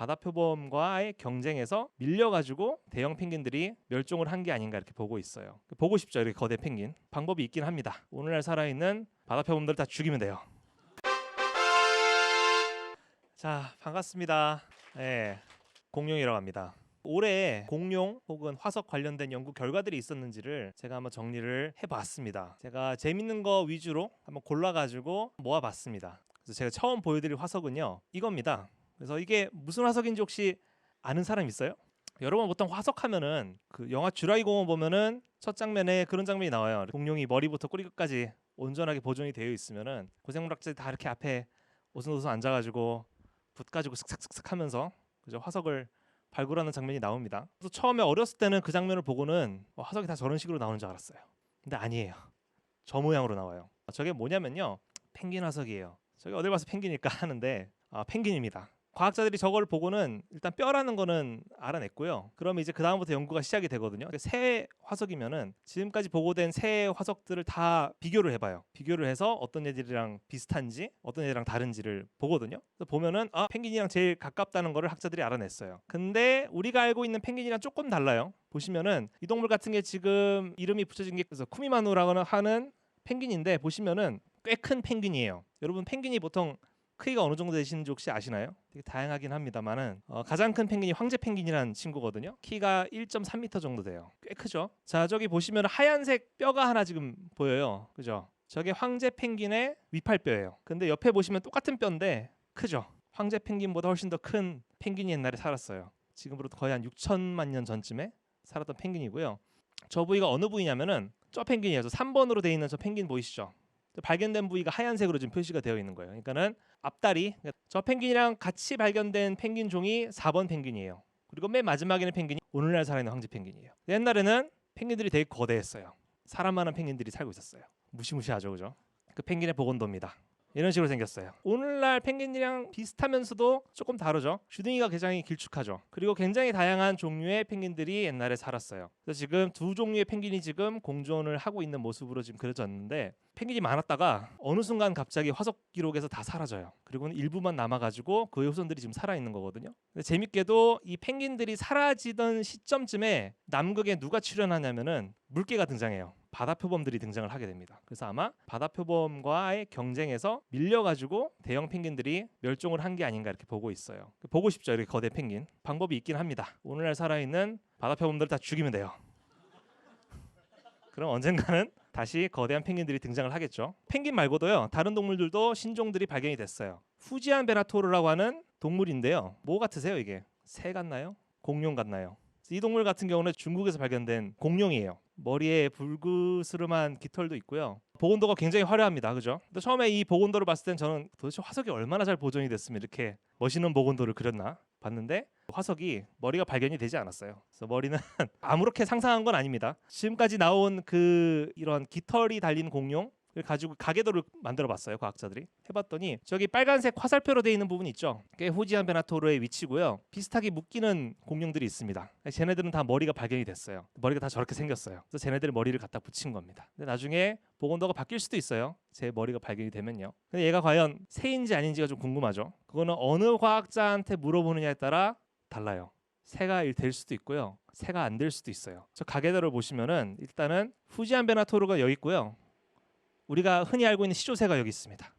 바다 표범과의 경쟁에서 밀려가지고 대형 펭귄들이 멸종을 한 게 아닌가 이렇게 보고 있어요. 보고 싶죠, 이렇게 거대 펭귄. 방법이 있긴 합니다. 오늘날 살아있는 바다 표범들을 다 죽이면 돼요. 자, 반갑습니다. 네, 공룡이라고 합니다. 올해 공룡 혹은 화석 관련된 연구 결과들이 있었는지를 제가 한번 정리를 해봤습니다. 제가 재밌는 거 위주로 한번 골라가지고 모아봤습니다. 그래서 제가 처음 보여드릴 화석은요, 이겁니다. 그래서 이게 무슨 화석인지 혹시 아는 사람 있어요? 여러분 보통 화석하면은 그 영화 쥬라기 공원 보면은 첫 장면에 그런 장면이 나와요. 공룡이 머리부터 꼬리끝까지 온전하게 보존이 되어 있으면은 고생물학자들이 다 이렇게 앞에 오순도순 앉아가지고 붓 가지고 슥슥슥슥 하면서 그죠, 화석을 발굴하는 장면이 나옵니다. 그래서 처음에 어렸을 때는 그 장면을 보고는 화석이 다 저런 식으로 나오는 줄 알았어요. 근데 아니에요. 저 모양으로 나와요. 저게 뭐냐면요, 펭귄 화석이에요. 저기 어딜 봐서 펭귄일까 하는데 펭귄입니다. 과학자들이 저걸 보고는 일단 뼈라는 거는 알아냈고요. 그러면 이제 그 다음부터 연구가 시작이 되거든요. 새 화석이면은 지금까지 보고된 새 화석들을 다 비교를 해봐요. 비교를 해서 어떤 애들이랑 비슷한지 어떤 애들이랑 다른지를 보거든요. 그래서 보면은 펭귄이랑 제일 가깝다는 거를 학자들이 알아냈어요. 근데 우리가 알고 있는 펭귄이랑 조금 달라요. 보시면은 이 동물 같은 게 지금 이름이 붙여진 게 그래서 쿠미마누라고 하는 펭귄인데, 보시면은 꽤 큰 펭귄이에요. 여러분 펭귄이 보통 크기가 어느 정도 되시는지 혹시 아시나요? 되게 다양하긴 합니다만은 가장 큰 펭귄이 황제 펭귄이라는 친구거든요. 키가 1.3m 정도 돼요. 꽤 크죠? 자, 저기 보시면 하얀색 뼈가 하나 지금 보여요. 그죠? 저게 황제 펭귄의 위팔뼈예요. 근데 옆에 보시면 똑같은 뼈인데 크죠? 황제 펭귄보다 훨씬 더 큰 펭귄이 옛날에 살았어요. 지금으로부터 거의 한 6천만 년 전쯤에 살았던 펭귄이고요. 저 부위가 어느 부위냐면은 저 펭귄이에요. 3번으로 되어 있는 저 펭귄 보이시죠? 발견된 부위가 하얀색으로 지금 표시가 되어 있는 거예요. 그러니까는 앞다리, 저 펭귄이랑 같이 발견된 펭귄 종이 4번 펭귄이에요. 그리고 맨 마지막에는 펭귄이 오늘날 살아있는 황제 펭귄이에요. 옛날에는 펭귄들이 되게 거대했어요. 사람 많은 펭귄들이 살고 있었어요. 무시무시하죠, 그죠? 그 펭귄의 보건도입니다. 이런 식으로 생겼어요. 오늘날 펭귄이랑 비슷하면서도 조금 다르죠. 주둥이가 굉장히 길쭉하죠. 그리고 굉장히 다양한 종류의 펭귄들이 옛날에 살았어요. 그래서 지금 두 종류의 펭귄이 지금 공존을 하고 있는 모습으로 지금 그려졌는데, 펭귄이 많았다가 어느 순간 갑자기 화석 기록에서 다 사라져요. 그리고는 일부만 남아가지고 그의 후손들이 지금 살아있는 거거든요. 근데 재밌게도 이 펭귄들이 사라지던 시점쯤에 남극에 누가 출현하냐면은 물개가 등장해요. 바다 표범들이 등장을 하게 됩니다. 그래서 아마 바다 표범과의 경쟁에서 밀려가지고 대형 펭귄들이 멸종을 한 게 아닌가 이렇게 보고 있어요. 보고 싶죠, 이렇게 거대 펭귄. 방법이 있긴 합니다. 오늘날 살아있는 바다 표범들을 다 죽이면 돼요. 그럼 언젠가는 다시 거대한 펭귄들이 등장을 하겠죠. 펭귄 말고도요, 다른 동물들도 신종들이 발견이 됐어요. 후지안 베라토르라고 하는 동물인데요. 뭐 같으세요 이게? 새 같나요? 공룡 같나요? 이 동물 같은 경우는 중국에서 발견된 공룡이에요. 머리에 불그스름한 깃털도 있고요. 보건도가 굉장히 화려합니다. 그죠? 근데 처음에 이 보건도를 봤을 땐 저는 도대체 화석이 얼마나 잘 보존이 됐으면 이렇게 멋있는 보건도를 그렸나 봤는데, 화석이 머리가 발견이 되지 않았어요. 그래서 머리는 아무렇게 상상한 건 아닙니다. 지금까지 나온 이런 깃털이 달린 공룡 가지고 가계도를 만들어 봤어요. 과학자들이 해봤더니 저기 빨간색 화살표로 되어 있는 부분이 있죠. 그게 후지안 베나토르의 위치고요. 비슷하게 묶이는 공룡들이 있습니다. 쟤네들은 다 머리가 발견이 됐어요. 머리가 다 저렇게 생겼어요. 그래서 쟤네들 머리를 갖다 붙인 겁니다. 근데 나중에 보건도가 바뀔 수도 있어요. 제 머리가 발견이 되면요. 근데 얘가 과연 새인지 아닌지가 좀 궁금하죠. 그거는 어느 과학자한테 물어보느냐에 따라 달라요. 새가 될 수도 있고요, 새가 안 될 수도 있어요. 저 가계도를 보시면은 일단은 후지안 베나토르가 여기 있고요, 우리가 흔히 알고 있는 시조새가 여기 있습니다.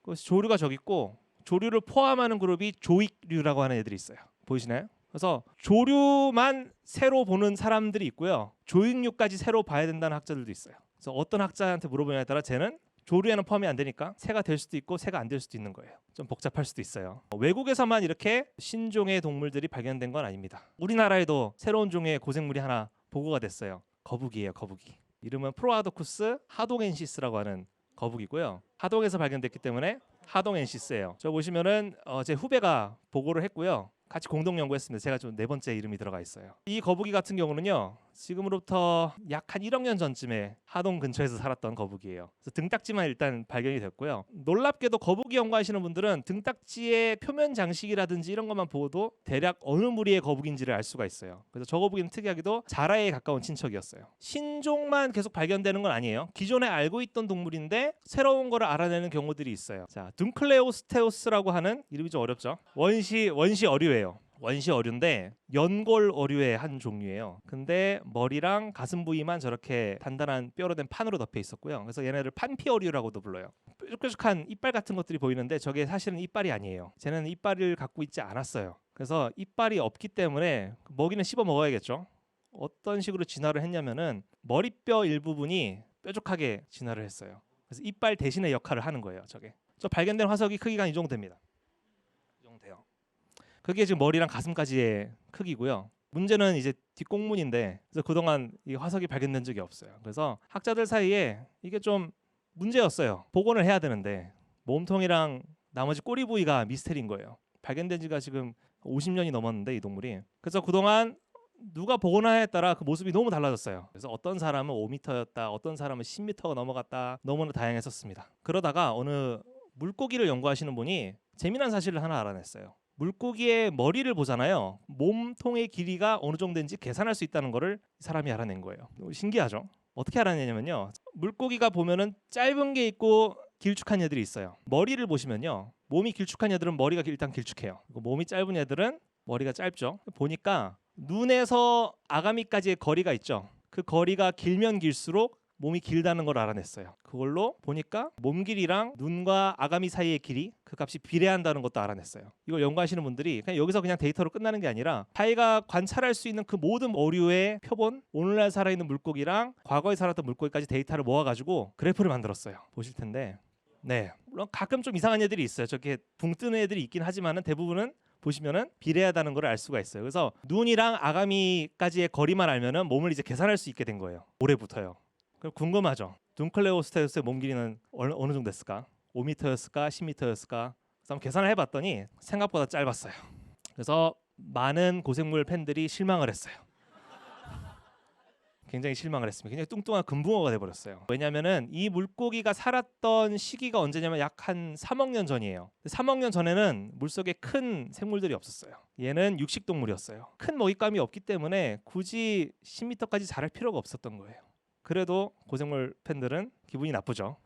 그래서 조류가 저기 있고, 조류를 포함하는 그룹이 조익류라고 하는 애들이 있어요. 보이시나요? 그래서 조류만 새로 보는 사람들이 있고요, 조익류까지 새로 봐야 된다는 학자들도 있어요. 그래서 어떤 학자한테 물어보냐에 따라 쟤는 조류에는 포함이 안 되니까 새가 될 수도 있고 새가 안 될 수도 있는 거예요. 좀 복잡할 수도 있어요. 외국에서만 이렇게 신종의 동물들이 발견된 건 아닙니다. 우리나라에도 새로운 종의 고생물이 하나 보고가 됐어요. 거북이에요, 거북이. 이름은 프로아도쿠스 하동엔시스라고 하는 거북이고요. 하동에서 발견됐기 때문에 하동엔시스예요. 저 보시면은 제 후배가 보고를 했고요. 같이 공동 연구했습니다. 제가 좀 네 번째 이름이 들어가 있어요. 이 거북이 같은 경우는요, 지금으로부터 약 한 1억 년 전쯤에 하동 근처에서 살았던 거북이에요. 그래서 등딱지만 일단 발견이 됐고요. 놀랍게도 거북이 연구하시는 분들은 등딱지의 표면 장식이라든지 이런 것만 보고도 대략 어느 무리의 거북인지를 알 수가 있어요. 그래서 저 거북이는 특이하게도 자라에 가까운 친척이었어요. 신종만 계속 발견되는 건 아니에요. 기존에 알고 있던 동물인데 새로운 거를 알아내는 경우들이 있어요. 자, 둔클레오스테우스라고 하는, 이름이 좀 어렵죠? 원시 어류예요. 원시 어류인데 연골 어류의 한 종류예요. 근데 머리랑 가슴 부위만 저렇게 단단한 뼈로 된 판으로 덮여 있었고요. 그래서 얘네를 판피 어류라고도 불러요. 뾰족뾰족한 이빨 같은 것들이 보이는데 저게 사실은 이빨이 아니에요. 쟤는 이빨을 갖고 있지 않았어요. 그래서 이빨이 없기 때문에 먹이는 씹어 먹어야겠죠. 어떤 식으로 진화를 했냐면은 머리뼈 일부분이 뾰족하게 진화를 했어요. 그래서 이빨 대신의 역할을 하는 거예요. 저게. 저 발견된 화석이 크기가 이 정도 됩니다. 이 정도 돼요. 그게 지금 머리랑 가슴까지의 크기고요. 문제는 이제 뒷공문인데 그래서 그동안 이 화석이 발견된 적이 없어요. 그래서 학자들 사이에 이게 좀 문제였어요. 복원을 해야 되는데 몸통이랑 나머지 꼬리 부위가 미스테리인 거예요. 발견된 지가 지금 50년이 넘었는데 이 동물이. 그래서 그동안 누가 복원하냐에 따라 그 모습이 너무 달라졌어요. 그래서 어떤 사람은 5m였다, 어떤 사람은 10m가 넘어갔다, 너무나 다양했었습니다. 그러다가 어느 물고기를 연구하시는 분이 재미난 사실을 하나 알아냈어요. 물고기의 머리를 보잖아요. 몸통의 길이가 어느 정도인지 계산할 수 있다는 거를 이 사람이 알아낸 거예요. 신기하죠? 어떻게 알아내냐면요. 물고기가 보면은 짧은 게 있고 길쭉한 애들이 있어요. 머리를 보시면요. 몸이 길쭉한 애들은 머리가 일단 길쭉해요. 몸이 짧은 애들은 머리가 짧죠. 보니까 눈에서 아가미까지의 거리가 있죠. 그 거리가 길면 길수록 몸이 길다는 걸 알아냈어요. 그걸로 보니까 몸 길이랑 눈과 아가미 사이의 길이 그 값이 비례한다는 것도 알아냈어요. 이걸 연구하시는 분들이 그냥 여기서 그냥 데이터로 끝나는 게 아니라 자기가 관찰할 수 있는 그 모든 어류의 표본, 오늘날 살아있는 물고기랑 과거에 살았던 물고기까지 데이터를 모아가지고 그래프를 만들었어요. 보실 텐데 네, 물론 가끔 좀 이상한 애들이 있어요. 저렇게 붕 뜨는 애들이 있긴 하지만은 대부분은 보시면은 비례하다는 걸 알 수가 있어요. 그래서 눈이랑 아가미까지의 거리만 알면은 몸을 이제 계산할 수 있게 된 거예요. 올해부터요. 그럼 궁금하죠. 둔클레오스테우스의 몸 길이는 어느 정도 됐을까? 5m였을까? 10m였을까? 그래서 한번 계산을 해봤더니 생각보다 짧았어요. 그래서 많은 고생물 팬들이 실망을 했어요. 굉장히 실망을 했습니다. 굉장히 뚱뚱한 금붕어가 돼버렸어요. 왜냐하면은 이 물고기가 살았던 시기가 언제냐면 약 한 3억 년 전이에요. 3억 년 전에는 물속에 큰 생물들이 없었어요. 얘는 육식동물이었어요. 큰 먹잇감이 없기 때문에 굳이 10m까지 자랄 필요가 없었던 거예요. 그래도 고생물 팬들은 기분이 나쁘죠.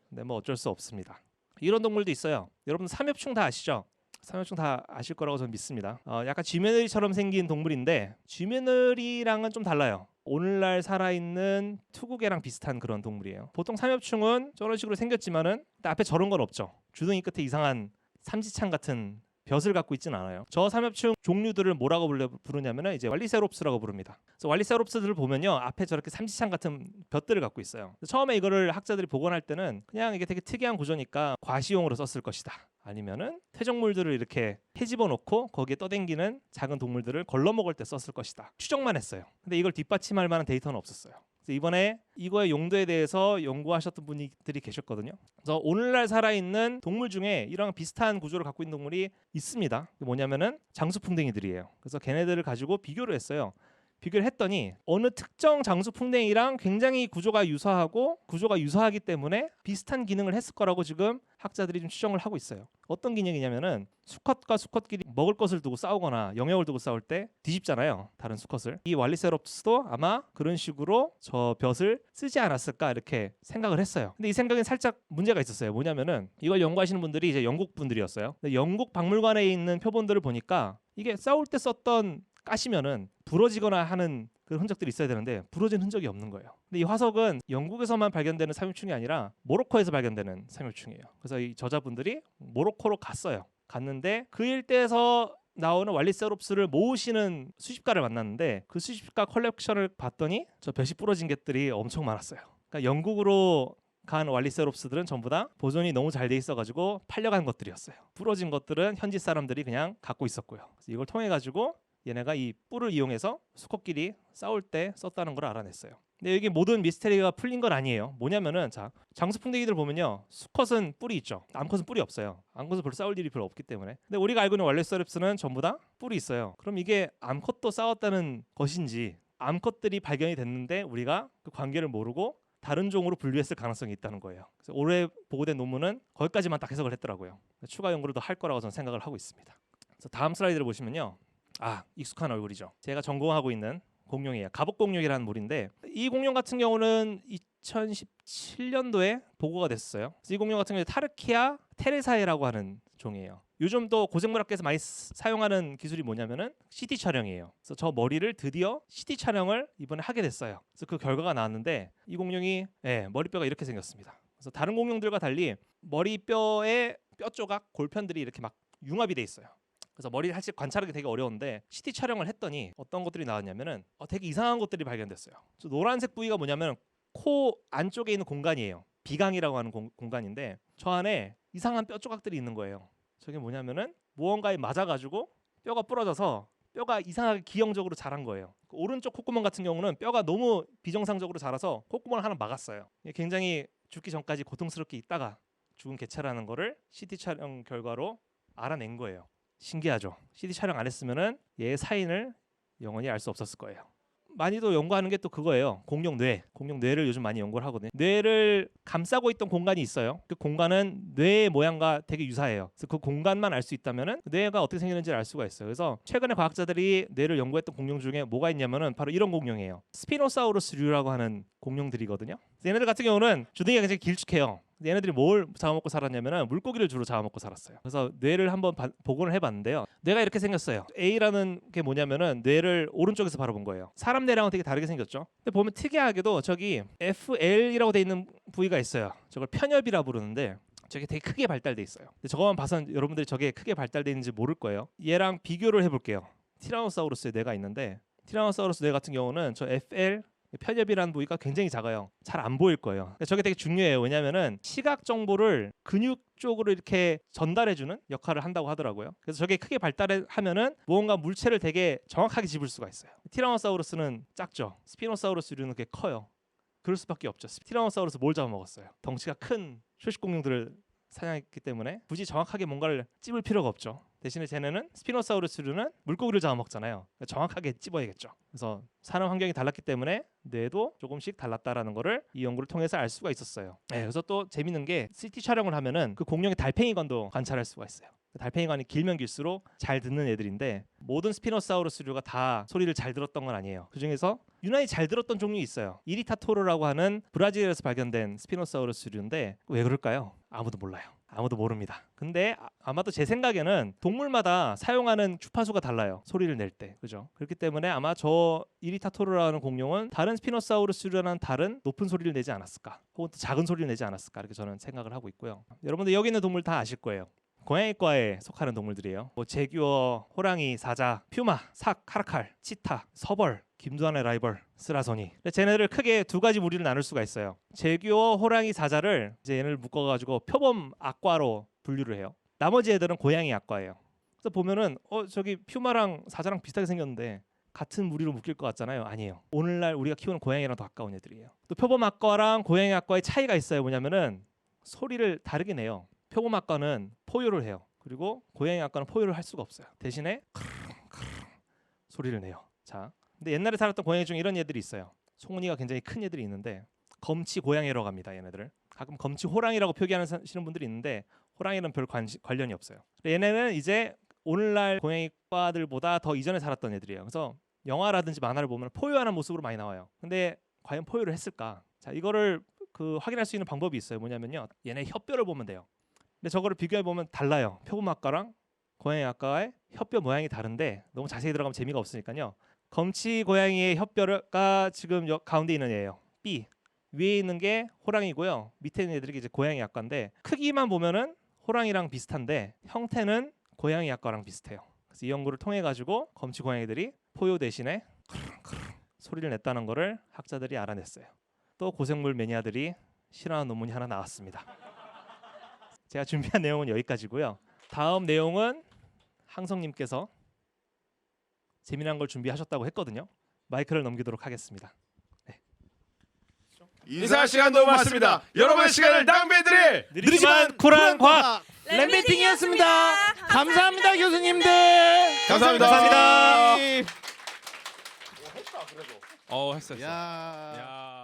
근데 뭐 어쩔 수 없습니다. 이런 동물도 있어요. 여러분 삼엽충 다 아시죠? 삼엽충 다 아실 거라고 저는 믿습니다. 약간 쥐며느리처럼 생긴 동물인데 쥐며느리랑은 좀 달라요. 오늘날 살아있는 투구개랑 비슷한 그런 동물이에요. 보통 삼엽충은 저런 식으로 생겼지만은 앞에 저런 건 없죠. 주둥이 끝에 이상한 삼지창 같은 벼슬 갖고 있지는 않아요. 저 삼엽충 종류들을 뭐라고 부르냐면은 이제 왈리세롭스라고 부릅니다. 그래서 왈리세롭스들을 보면요 앞에 저렇게 삼지창 같은 벼들을 갖고 있어요. 처음에 이거를 학자들이 복원할 때는 그냥 이게 되게 특이한 구조니까 과시용으로 썼을 것이다. 아니면은 퇴적물들을 이렇게 헤집어 놓고 거기에 떠댕기는 작은 동물들을 걸러 먹을 때 썼을 것이다. 추정만 했어요. 근데 이걸 뒷받침할 만한 데이터는 없었어요. 그래서 이번에 이거의 용도에 대해서 연구하셨던 분들이 계셨거든요. 그래서 오늘날 살아있는 동물 중에 이런 비슷한 구조를 갖고 있는 동물이 있습니다. 뭐냐면은 장수풍뎅이들이에요. 그래서 걔네들을 가지고 비교를 했어요. 비교를 했더니 어느 특정 장수풍뎅이랑 굉장히 구조가 유사하기 때문에 비슷한 기능을 했을 거라고 지금 학자들이 좀 추정을 하고 있어요. 어떤 기능이냐면은 수컷과 수컷끼리 먹을 것을 두고 싸우거나 영역을 두고 싸울 때 뒤집잖아요. 다른 수컷을. 이 왈리세롭스도 아마 그런 식으로 저 벼슬 쓰지 않았을까 이렇게 생각을 했어요. 근데 이 생각엔 살짝 문제가 있었어요. 뭐냐면은 이걸 연구하시는 분들이 이제 영국 분들이었어요. 근데 영국 박물관에 있는 표본들을 보니까 이게 싸울 때 썼던 까시면은 부러지거나 하는 그런 흔적들이 있어야 되는데 부러진 흔적이 없는 거예요. 근데 이 화석은 영국에서만 발견되는 삼엽충이 아니라 모로코에서 발견되는 삼엽충이에요. 그래서 이 저자분들이 모로코로 갔는데 그 일대에서 나오는 왈리세롭스를 모으시는 수집가를 만났는데 그 수집가 컬렉션을 봤더니 저 벼시 부러진 것들이 엄청 많았어요. 그러니까 영국으로 간 왈리세롭스들은 전부 다 보존이 너무 잘 돼 있어가지고 팔려간 것들이었어요. 부러진 것들은 현지 사람들이 그냥 갖고 있었고요. 그래서 이걸 통해 가지고 얘네가 이 뿔을 이용해서 수컷끼리 싸울 때 썼다는 걸 알아냈어요. 근데 여기 모든 미스테리가 풀린 건 아니에요. 뭐냐면은 자 장수풍뎅이들 보면요 수컷은 뿔이 있죠. 암컷은 뿔이 없어요. 암컷은 별로 싸울 일이 별로 없기 때문에. 근데 우리가 알고 있는 왈리세롭스는 전부 다 뿔이 있어요. 그럼 이게 암컷도 싸웠다는 것인지 암컷들이 발견이 됐는데 우리가 그 관계를 모르고 다른 종으로 분류했을 가능성이 있다는 거예요. 그래서 올해 보고된 논문은 거기까지만 딱 해석을 했더라고요. 추가 연구를 더 할 거라고 저는 생각을 하고 있습니다. 그래서 다음 슬라이드를 보시면요. 익숙한 얼굴이죠. 제가 전공하고 있는 공룡이에요. 갑옷공룡이라는 물인데 이 공룡 같은 경우는 2017년도에 보고가 됐어요. 이 공룡 같은 경우에 타르키아 테레사에라고 하는 종이에요. 요즘 또 고생물학계에서 많이 사용하는 기술이 뭐냐면은 CT 촬영이에요. 그래서 저 머리를 드디어 CT 촬영을 이번에 하게 됐어요. 그래서 그 결과가 나왔는데 이 공룡이 머리뼈가 이렇게 생겼습니다. 그래서 다른 공룡들과 달리 머리뼈의 뼈 조각, 골편들이 이렇게 막 융합이 돼 있어요. 그래서 머리를 사실 관찰하기 되게 어려운데 CT 촬영을 했더니 어떤 것들이 나왔냐면은 되게 이상한 것들이 발견됐어요. 노란색 부위가 뭐냐면 코 안쪽에 있는 공간이에요. 비강이라고 하는 공간인데 저 안에 이상한 뼈 조각들이 있는 거예요. 저게 뭐냐면은 무언가에 맞아가지고 뼈가 부러져서 뼈가 이상하게 기형적으로 자란 거예요. 그 오른쪽 콧구멍 같은 경우는 뼈가 너무 비정상적으로 자라서 콧구멍을 하나 막았어요. 굉장히 죽기 전까지 고통스럽게 있다가 죽은 개체라는 거를 CT 촬영 결과로 알아낸 거예요. 신기하죠. CT 촬영 안 했으면은 얘의 사인을 영원히 알 수 없었을 거예요. 많이도 연구하는 게 또 그거예요. 공룡 뇌를 요즘 많이 연구를 하거든요. 뇌를 감싸고 있던 공간이 있어요. 그 공간은 뇌의 모양과 되게 유사해요. 그래서 그 공간만 알 수 있다면은 뇌가 어떻게 생겼는지를 알 수가 있어요. 그래서 최근에 과학자들이 뇌를 연구했던 공룡 중에 뭐가 있냐면은 바로 이런 공룡이에요. 스피노사우루스류라고 하는 공룡들이거든요. 얘네들 같은 경우는 주둥이가 굉장히 길쭉해요. 얘네들이 뭘 잡아먹고 살았냐면은 물고기를 주로 잡아먹고 살았어요. 그래서 뇌를 한번 복원을 해봤는데요. 뇌가 이렇게 생겼어요. A라는 게 뭐냐면은 뇌를 오른쪽에서 바라본 거예요. 사람 뇌랑은 되게 다르게 생겼죠. 근데 보면 특이하게도 저기 FL이라고 돼 있는 부위가 있어요. 저걸 편엽이라 부르는데 저게 되게 크게 발달돼 있어요. 근데 저거만 봐서는 여러분들이 저게 크게 발달돼 있는지 모를 거예요. 얘랑 비교를 해볼게요. 티라노사우루스의 뇌가 있는데 티라노사우루스 뇌 같은 경우는 저 FL 편엽이라는 부위가 굉장히 작아요. 잘 안 보일 거예요. 저게 되게 중요해요. 왜냐하면은 시각 정보를 근육 쪽으로 이렇게 전달해주는 역할을 한다고 하더라고요. 그래서 저게 크게 발달하면은 무언가 물체를 되게 정확하게 집을 수가 있어요. 티라노사우루스는 작죠. 스피노사우루스류는 꽤 커요. 그럴 수밖에 없죠. 티라노사우루스 뭘 잡아먹었어요? 덩치가 큰 초식공룡들을 사냥했기 때문에 굳이 정확하게 뭔가를 찝을 필요가 없죠. 대신에 쟤네는 스피노사우루스류는 물고기를 잡아먹잖아요. 그러니까 정확하게 찝어야겠죠. 그래서 사는 환경이 달랐기 때문에 뇌도 조금씩 달랐다라는 거를 이 연구를 통해서 알 수가 있었어요. 그래서 또 재밌는 게 CT 촬영을 하면은 그 공룡의 달팽이관도 관찰할 수가 있어요. 달팽이관이 길면 길수록 잘 듣는 애들인데 모든 스피노사우루스류가 다 소리를 잘 들었던 건 아니에요. 그중에서 유난히 잘 들었던 종류 있어요. 이리타토르라고 하는 브라질에서 발견된 스피노사우루스류인데 왜 그럴까요? 아무도 몰라요. 아무도 모릅니다. 근데 아마도 제 생각에는 동물마다 사용하는 주파수가 달라요. 소리를 낼 때. 그죠? 그렇기 때문에 아마 저 이리타토르라는 공룡은 다른 스피노사우루스류와는 다른 높은 소리를 내지 않았을까? 혹은 또 작은 소리를 내지 않았을까? 이렇게 저는 생각을 하고 있고요. 여러분들 여기 있는 동물 다 아실 거예요. 고양이과에 속하는 동물들이에요. 제규어, 호랑이, 사자, 퓨마, 삭, 카라칼, 치타, 서벌, 김두한의 라이벌 스라소니. 쟤네를 크게 두 가지 무리를 나눌 수가 있어요. 제규어, 호랑이, 사자를 이제 얘네를 묶어가지고 표범 악과로 분류를 해요. 나머지 애들은 고양이 악과예요. 그래서 보면은 저기 퓨마랑 사자랑 비슷하게 생겼는데 같은 무리로 묶일 것 같잖아요. 아니에요. 오늘날 우리가 키우는 고양이랑 더 가까운 애들이에요. 또 표범 악과랑 고양이 악과의 차이가 있어요. 뭐냐면은 소리를 다르게 내요. 표범 악과는 포효를 해요. 그리고 고양이 악과는 포효를 할 수가 없어요. 대신에 소리를 내요. 자, 근데 옛날에 살았던 고양이 중에 이런 애들이 있어요. 송은이가 굉장히 큰 애들이 있는데 검치 고양이라고 합니다. 얘네들을 가끔 검치 호랑이라고 표기하시는 분들이 있는데 호랑이는 별 관련이 없어요. 얘네는 이제 오늘날 고양이과들보다 더 이전에 살았던 애들이에요. 그래서 영화라든지 만화를 보면 포효하는 모습으로 많이 나와요. 근데 과연 포효를 했을까? 자, 이거를 확인할 수 있는 방법이 있어요. 뭐냐면요, 얘네 혓뼈를 보면 돼요. 근데 저거를 비교해 보면 달라요. 표범 악과랑 고양이 악과의 혓뼈 모양이 다른데 너무 자세히 들어가면 재미가 없으니까요. 검치 고양이의 혓뼈가 지금 가운데 있는 애예요. B 위에 있는 게 호랑이고요. 밑에 있는 애들이 이제 고양이 악과인데 크기만 보면은 호랑이랑 비슷한데 형태는 고양이 악과랑 비슷해요. 그래서 이 연구를 통해 가지고 검치 고양이들이 포효 대신에 소리를 냈다는 거를 학자들이 알아냈어요. 또 고생물 매니아들이 싫어하는 논문이 하나 나왔습니다. 제가 준비한 내용은 여기까지고요. 다음 내용은 항성님께서 재미난 걸 준비하셨다고 했거든요. 마이크를 넘기도록 하겠습니다. 네. 인사 시간 너무 많습니다. 여러분의 시간을 낭비해드릴 느리지만 쿨한 과학 램미팅이었습니다. 감사합니다 교수님들. 감사합니다. 감사합니다. 했어. 야.